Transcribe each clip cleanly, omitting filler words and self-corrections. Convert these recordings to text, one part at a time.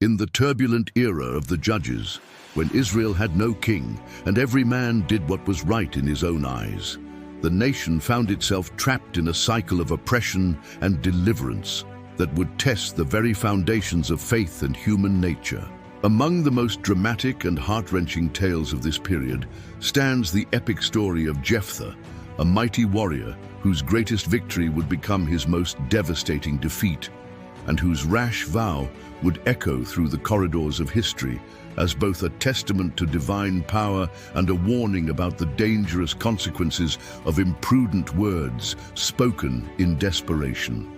In the turbulent era of the Judges, when Israel had no king and every man did what was right in his own eyes, the nation found itself trapped in a cycle of oppression and deliverance that would test the very foundations of faith and human nature. Among the most dramatic and heart-wrenching tales of this period stands the epic story of Jephthah, a mighty warrior whose greatest victory would become his most devastating defeat, and whose rash vow would echo through the corridors of history as both a testament to divine power and a warning about the dangerous consequences of imprudent words spoken in desperation.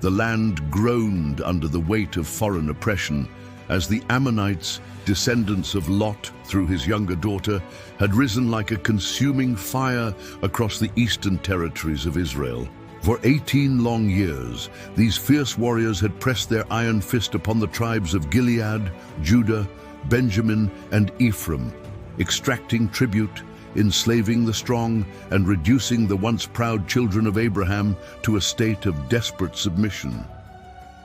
The land groaned under the weight of foreign oppression as the Ammonites, descendants of Lot through his younger daughter, had risen like a consuming fire across the eastern territories of Israel. For 18 long years, these fierce warriors had pressed their iron fist upon the tribes of Gilead, Judah, Benjamin, and Ephraim, extracting tribute, enslaving the strong, and reducing the once proud children of Abraham to a state of desperate submission.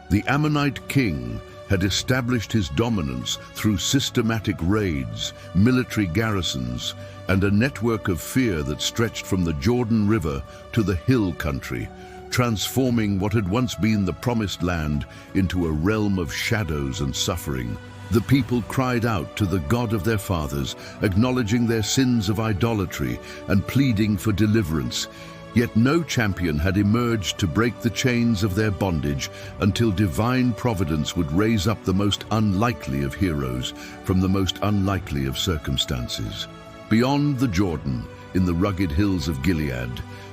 The Ammonite king had established his dominance through systematic raids, military garrisons, and a network of fear that stretched from the Jordan River to the hill country, transforming what had once been the promised land into a realm of shadows and suffering. The people cried out to the God of their fathers, acknowledging their sins of idolatry and pleading for deliverance. Yet no champion had emerged to break the chains of their bondage until divine providence would raise up the most unlikely of heroes from the most unlikely of circumstances. Beyond the Jordan, in the rugged hills of Gilead,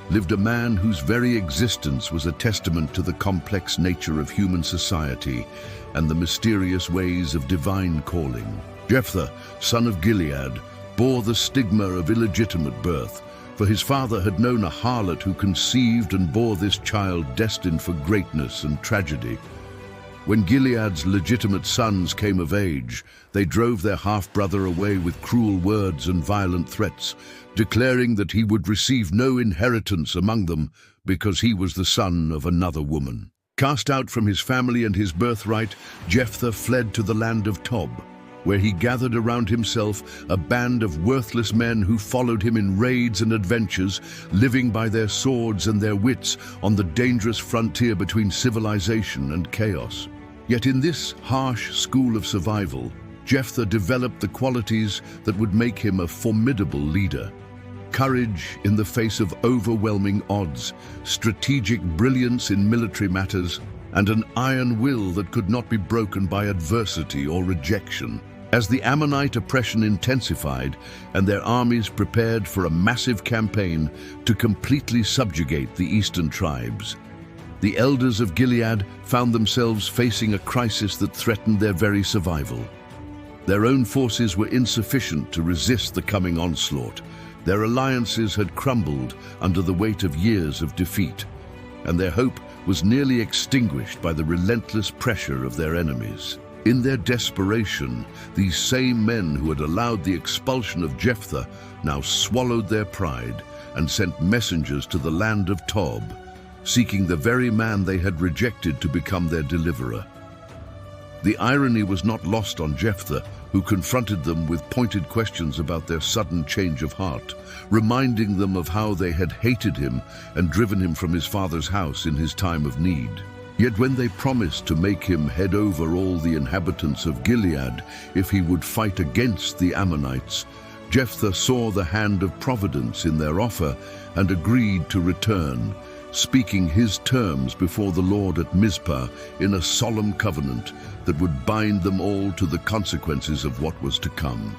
lived a man whose very existence was a testament to the complex nature of human society and the mysterious ways of divine calling. Jephthah, son of Gilead, bore the stigma of illegitimate birth, for his father had known a harlot who conceived and bore this child destined for greatness and tragedy. When Gilead's legitimate sons came of age, they drove their half-brother away with cruel words and violent threats, declaring that he would receive no inheritance among them because he was the son of another woman. Cast out from his family and his birthright, Jephthah fled to the land of Tob, where he gathered around himself a band of worthless men who followed him in raids and adventures, living by their swords and their wits on the dangerous frontier between civilization and chaos. Yet in this harsh school of survival, Jephthah developed the qualities that would make him a formidable leader. Courage in the face of overwhelming odds, strategic brilliance in military matters, and an iron will that could not be broken by adversity or rejection. As the Ammonite oppression intensified and their armies prepared for a massive campaign to completely subjugate the eastern tribes, the elders of Gilead found themselves facing a crisis that threatened their very survival. Their own forces were insufficient to resist the coming onslaught. Their alliances had crumbled under the weight of years of defeat, and their hope was nearly extinguished by the relentless pressure of their enemies. In their desperation, these same men who had allowed the expulsion of Jephthah now swallowed their pride and sent messengers to the land of Tob, seeking the very man they had rejected to become their deliverer. The irony was not lost on Jephthah, who confronted them with pointed questions about their sudden change of heart, reminding them of how they had hated him and driven him from his father's house in his time of need. Yet when they promised to make him head over all the inhabitants of Gilead if he would fight against the Ammonites, Jephthah saw the hand of providence in their offer and agreed to return, speaking his terms before the Lord at Mizpah in a solemn covenant that would bind them all to the consequences of what was to come.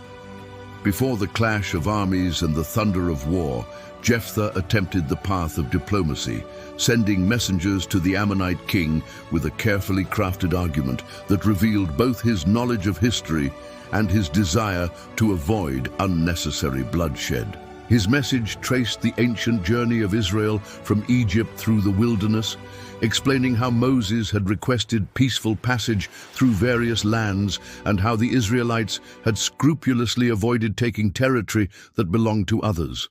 Before the clash of armies and the thunder of war, Jephthah attempted the path of diplomacy, sending messengers to the Ammonite king with a carefully crafted argument that revealed both his knowledge of history and his desire to avoid unnecessary bloodshed. His message traced the ancient journey of Israel from Egypt through the wilderness, explaining how Moses had requested peaceful passage through various lands and how the Israelites had scrupulously avoided taking territory that belonged to others.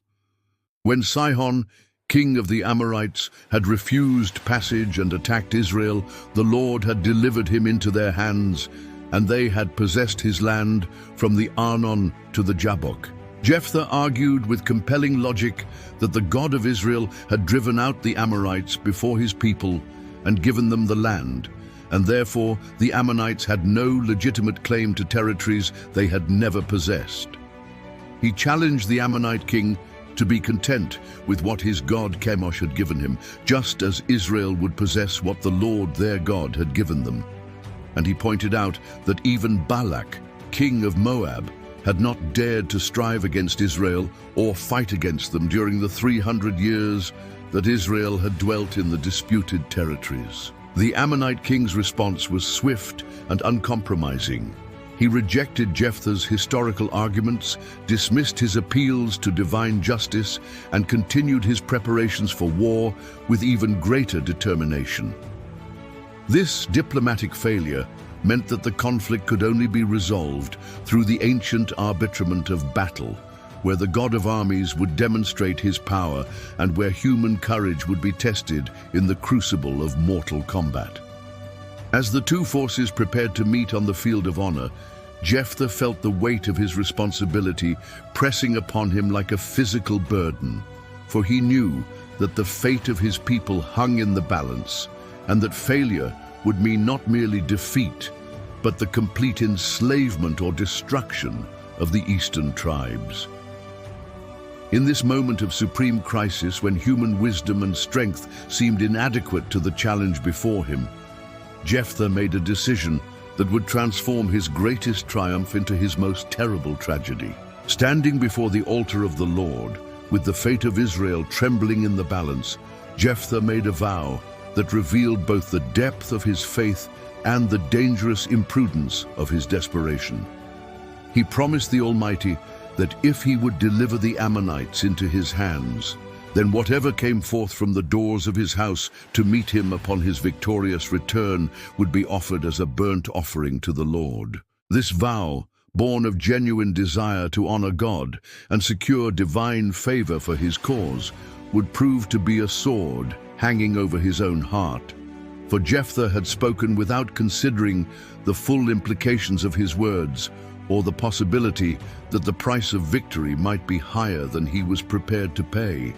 When Sihon, king of the Amorites, had refused passage and attacked Israel, the Lord had delivered him into their hands, and they had possessed his land from the Arnon to the Jabbok. Jephthah argued with compelling logic that the God of Israel had driven out the Amorites before his people and given them the land, and therefore the Ammonites had no legitimate claim to territories they had never possessed. He challenged the Ammonite king to be content with what his god Chemosh had given him, just as Israel would possess what the Lord their God had given them. And he pointed out that even Balak, king of Moab, had not dared to strive against Israel or fight against them during the 300 years that Israel had dwelt in the disputed territories. The Ammonite king's response was swift and uncompromising. He rejected Jephthah's historical arguments, dismissed his appeals to divine justice, and continued his preparations for war with even greater determination. This diplomatic failure meant that the conflict could only be resolved through the ancient arbitrament of battle, where the God of armies would demonstrate his power and where human courage would be tested in the crucible of mortal combat. As the two forces prepared to meet on the field of honor, Jephthah felt the weight of his responsibility pressing upon him like a physical burden, for he knew that the fate of his people hung in the balance, and that failure would mean not merely defeat, but the complete enslavement or destruction of the eastern tribes. In this moment of supreme crisis, when human wisdom and strength seemed inadequate to the challenge before him, Jephthah made a decision that would transform his greatest triumph into his most terrible tragedy. Standing before the altar of the Lord, with the fate of Israel trembling in the balance, Jephthah made a vow that revealed both the depth of his faith and the dangerous imprudence of his desperation. He promised the Almighty that if he would deliver the Ammonites into his hands, then whatever came forth from the doors of his house to meet him upon his victorious return would be offered as a burnt offering to the Lord. This vow, born of genuine desire to honor God and secure divine favor for his cause, would prove to be a sword hanging over his own heart. For Jephthah had spoken without considering the full implications of his words, or the possibility that the price of victory might be higher than he was prepared to pay.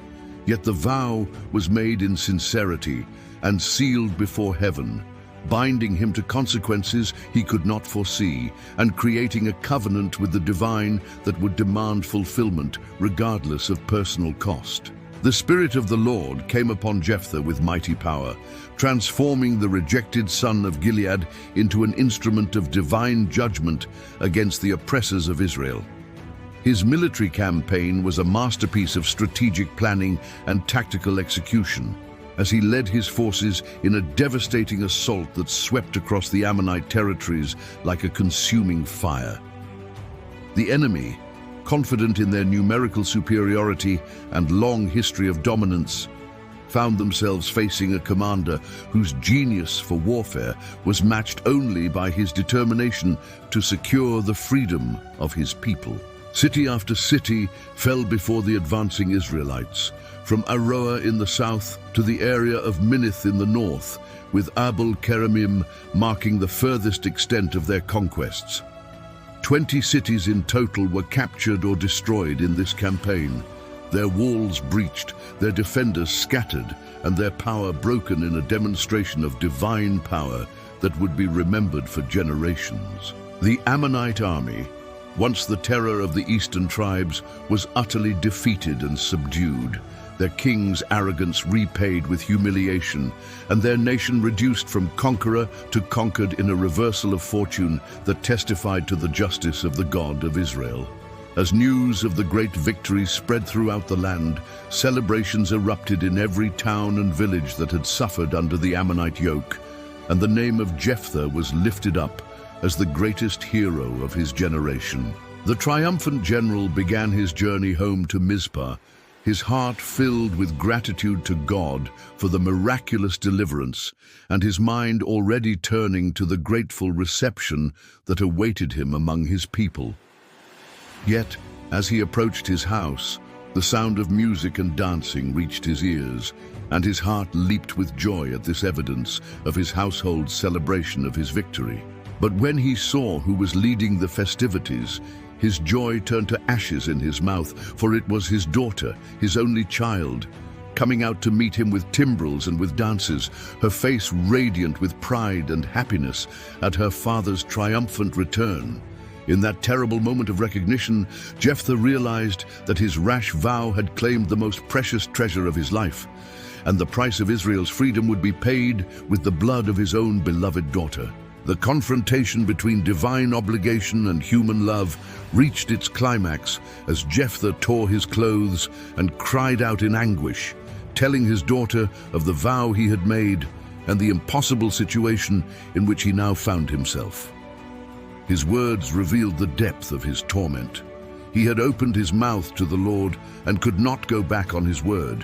Yet the vow was made in sincerity and sealed before heaven, binding him to consequences he could not foresee and creating a covenant with the divine that would demand fulfillment regardless of personal cost. The Spirit of the Lord came upon Jephthah with mighty power, transforming the rejected son of Gilead into an instrument of divine judgment against the oppressors of Israel. His military campaign was a masterpiece of strategic planning and tactical execution, as he led his forces in a devastating assault that swept across the Ammonite territories like a consuming fire. The enemy, confident in their numerical superiority and long history of dominance, found themselves facing a commander whose genius for warfare was matched only by his determination to secure the freedom of his people. City after city fell before the advancing Israelites, from Aroer in the south to the area of Minnith in the north, with Abel Keramim marking the furthest extent of their conquests. 20 cities in total were captured or destroyed in this campaign, their walls breached, their defenders scattered, and their power broken in a demonstration of divine power that would be remembered for generations. The Ammonite army, once the terror of the eastern tribes, was utterly defeated and subdued, their king's arrogance repaid with humiliation, and their nation reduced from conqueror to conquered in a reversal of fortune that testified to the justice of the God of Israel. As news of the great victory spread throughout the land, celebrations erupted in every town and village that had suffered under the Ammonite yoke, and the name of Jephthah was lifted up as the greatest hero of his generation. The triumphant general began his journey home to Mizpah, his heart filled with gratitude to God for the miraculous deliverance, and his mind already turning to the grateful reception that awaited him among his people. Yet, as he approached his house, the sound of music and dancing reached his ears, and his heart leaped with joy at this evidence of his household's celebration of his victory. But when he saw who was leading the festivities, his joy turned to ashes in his mouth, for it was his daughter, his only child, coming out to meet him with timbrels and with dances, her face radiant with pride and happiness at her father's triumphant return. In that terrible moment of recognition, Jephthah realized that his rash vow had claimed the most precious treasure of his life, and the price of Israel's freedom would be paid with the blood of his own beloved daughter. The confrontation between divine obligation and human love reached its climax as Jephthah tore his clothes and cried out in anguish, telling his daughter of the vow he had made and the impossible situation in which he now found himself. His words revealed the depth of his torment. He had opened his mouth to the Lord and could not go back on his word.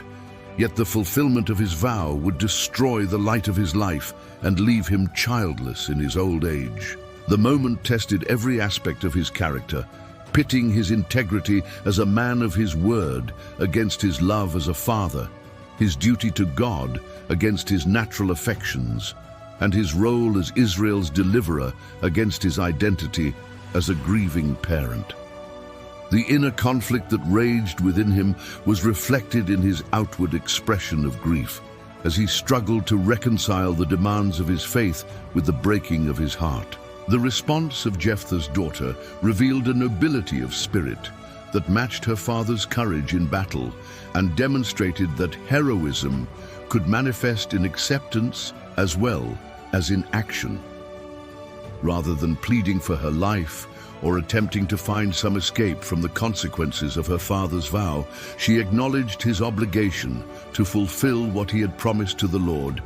Yet the fulfillment of his vow would destroy the light of his life and leave him childless in his old age. The moment tested every aspect of his character, pitting his integrity as a man of his word against his love as a father, his duty to God against his natural affections, and his role as Israel's deliverer against his identity as a grieving parent. The inner conflict that raged within him was reflected in his outward expression of grief, as he struggled to reconcile the demands of his faith with the breaking of his heart. The response of Jephthah's daughter revealed a nobility of spirit that matched her father's courage in battle and demonstrated that heroism could manifest in acceptance as well as in action. Rather than pleading for her life or attempting to find some escape from the consequences of her father's vow, she acknowledged his obligation to fulfill what he had promised to the Lord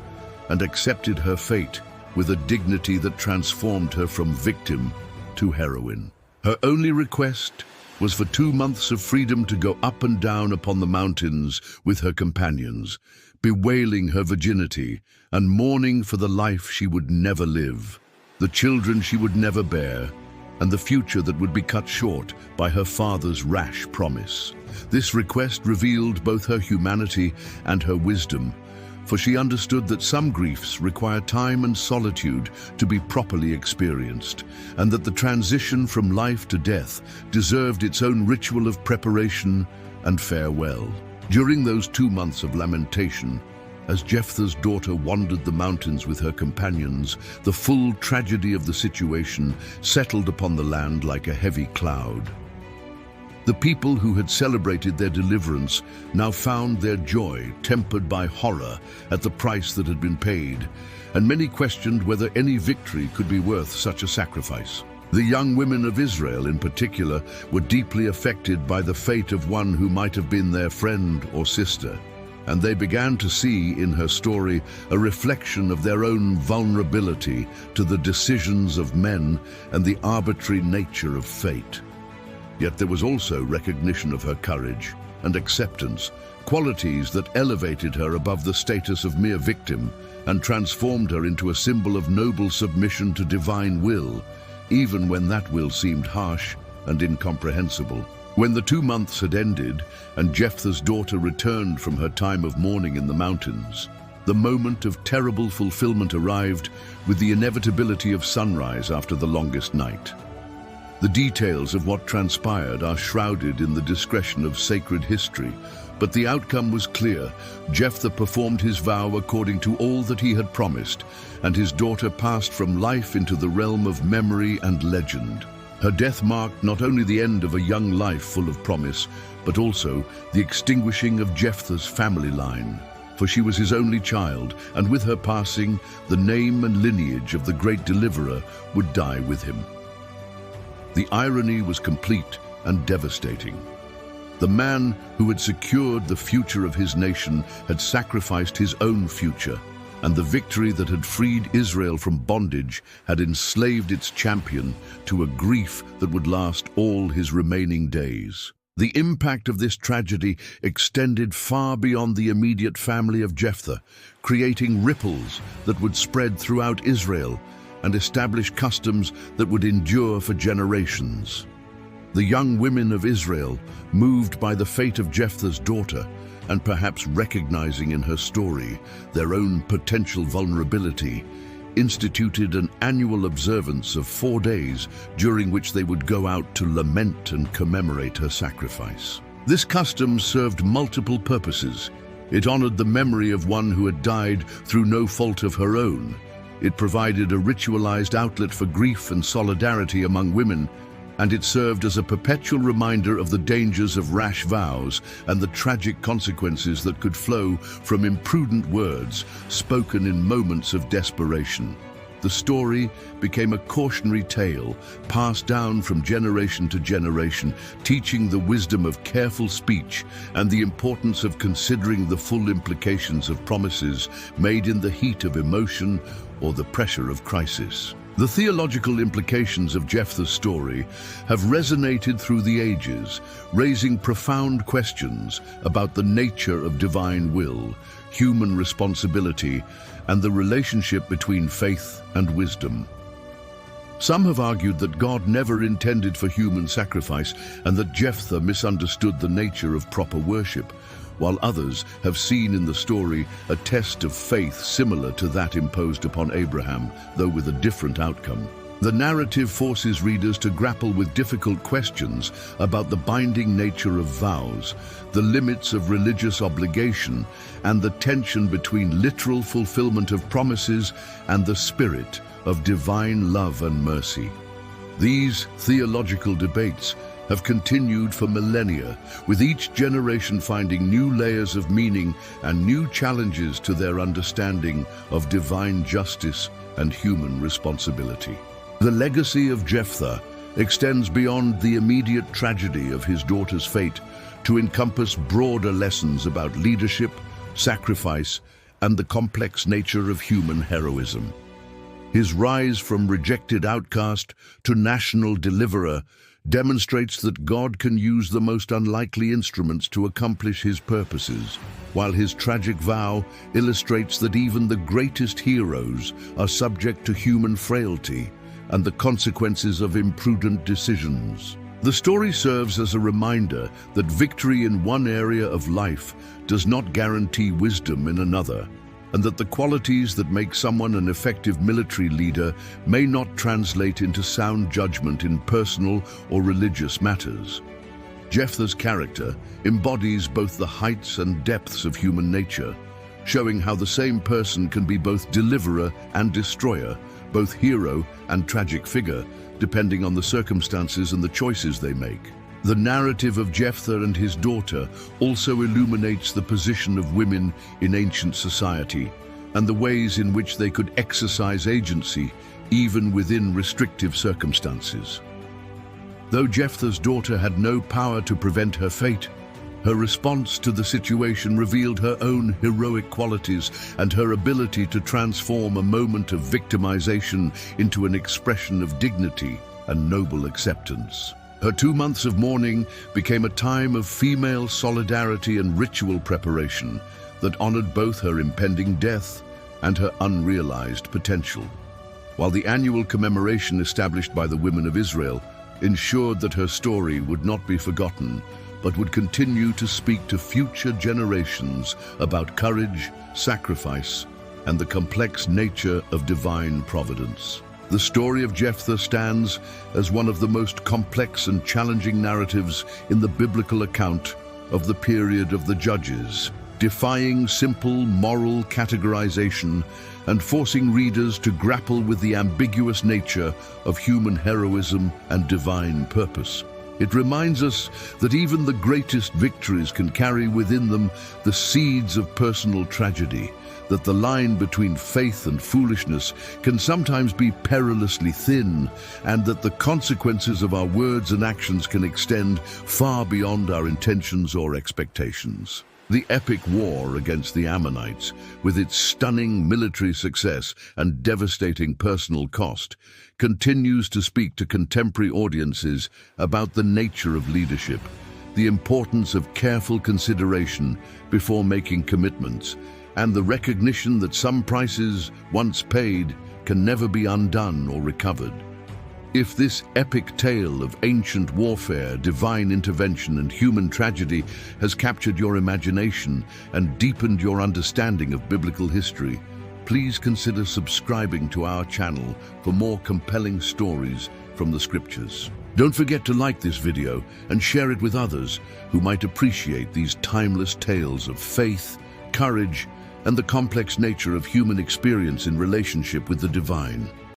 and accepted her fate with a dignity that transformed her from victim to heroine. Her only request was for 2 months of freedom to go up and down upon the mountains with her companions, bewailing her virginity and mourning for the life she would never live, the children she would never bear, and the future that would be cut short by her father's rash promise. This request revealed both her humanity and her wisdom, for she understood that some griefs require time and solitude to be properly experienced, and that the transition from life to death deserved its own ritual of preparation and farewell. During those 2 months of lamentation, as Jephthah's daughter wandered the mountains with her companions, the full tragedy of the situation settled upon the land like a heavy cloud. The people who had celebrated their deliverance now found their joy tempered by horror at the price that had been paid, and many questioned whether any victory could be worth such a sacrifice. The young women of Israel in particular were deeply affected by the fate of one who might have been their friend or sister, and they began to see in her story a reflection of their own vulnerability to the decisions of men and the arbitrary nature of fate. Yet there was also recognition of her courage and acceptance, qualities that elevated her above the status of mere victim and transformed her into a symbol of noble submission to divine will, even when that will seemed harsh and incomprehensible. When the 2 months had ended and Jephthah's daughter returned from her time of mourning in the mountains, the moment of terrible fulfillment arrived with the inevitability of sunrise after the longest night. The details of what transpired are shrouded in the discretion of sacred history, but the outcome was clear. Jephthah performed his vow according to all that he had promised, and his daughter passed from life into the realm of memory and legend. Her death marked not only the end of a young life full of promise, but also the extinguishing of Jephthah's family line, for she was his only child, and with her passing, the name and lineage of the great deliverer would die with him. The irony was complete and devastating. The man who had secured the future of his nation had sacrificed his own future, and the victory that had freed Israel from bondage had enslaved its champion to a grief that would last all his remaining days. The impact of this tragedy extended far beyond the immediate family of Jephthah, creating ripples that would spread throughout Israel and establish customs that would endure for generations. The young women of Israel, moved by the fate of Jephthah's daughter, and perhaps recognizing in her story their own potential vulnerability, instituted an annual observance of 4 days during which they would go out to lament and commemorate her sacrifice. This custom served multiple purposes. It honored the memory of one who had died through no fault of her own. It provided a ritualized outlet for grief and solidarity among women, and it served as a perpetual reminder of the dangers of rash vows and the tragic consequences that could flow from imprudent words spoken in moments of desperation. The story became a cautionary tale passed down from generation to generation, teaching the wisdom of careful speech and the importance of considering the full implications of promises made in the heat of emotion or the pressure of crisis. The theological implications of Jephthah's story have resonated through the ages, raising profound questions about the nature of divine will, human responsibility, and the relationship between faith and wisdom. Some have argued that God never intended for human sacrifice and that Jephthah misunderstood the nature of proper worship, while others have seen in the story a test of faith similar to that imposed upon Abraham, though with a different outcome. The narrative forces readers to grapple with difficult questions about the binding nature of vows, the limits of religious obligation, and the tension between literal fulfillment of promises and the spirit of divine love and mercy. These theological debates have continued for millennia, with each generation finding new layers of meaning and new challenges to their understanding of divine justice and human responsibility. The legacy of Jephthah extends beyond the immediate tragedy of his daughter's fate to encompass broader lessons about leadership, sacrifice, and the complex nature of human heroism. His rise from rejected outcast to national deliverer demonstrates that God can use the most unlikely instruments to accomplish his purposes, while his tragic vow illustrates that even the greatest heroes are subject to human frailty and the consequences of imprudent decisions. The story serves as a reminder that victory in one area of life does not guarantee wisdom in another, and that the qualities that make someone an effective military leader may not translate into sound judgment in personal or religious matters. Jephthah's character embodies both the heights and depths of human nature, showing how the same person can be both deliverer and destroyer, both hero and tragic figure, depending on the circumstances and the choices they make. The narrative of Jephthah and his daughter also illuminates the position of women in ancient society and the ways in which they could exercise agency even within restrictive circumstances. Though Jephthah's daughter had no power to prevent her fate, her response to the situation revealed her own heroic qualities and her ability to transform a moment of victimization into an expression of dignity and noble acceptance. Her 2 months of mourning became a time of female solidarity and ritual preparation that honored both her impending death and her unrealized potential. While the annual commemoration established by the women of Israel ensured that her story would not be forgotten, but would continue to speak to future generations about courage, sacrifice, and the complex nature of divine providence. The story of Jephthah stands as one of the most complex and challenging narratives in the biblical account of the period of the Judges, defying simple moral categorization and forcing readers to grapple with the ambiguous nature of human heroism and divine purpose. It reminds us that even the greatest victories can carry within them the seeds of personal tragedy, that the line between faith and foolishness can sometimes be perilously thin, and that the consequences of our words and actions can extend far beyond our intentions or expectations. The epic war against the Ammonites, with its stunning military success and devastating personal cost, continues to speak to contemporary audiences about the nature of leadership, the importance of careful consideration before making commitments, and the recognition that some prices once paid can never be undone or recovered. If this epic tale of ancient warfare, divine intervention, and human tragedy has captured your imagination and deepened your understanding of biblical history, please consider subscribing to our channel for more compelling stories from the scriptures. Don't forget to like this video and share it with others who might appreciate these timeless tales of faith, courage, and the complex nature of human experience in relationship with the divine.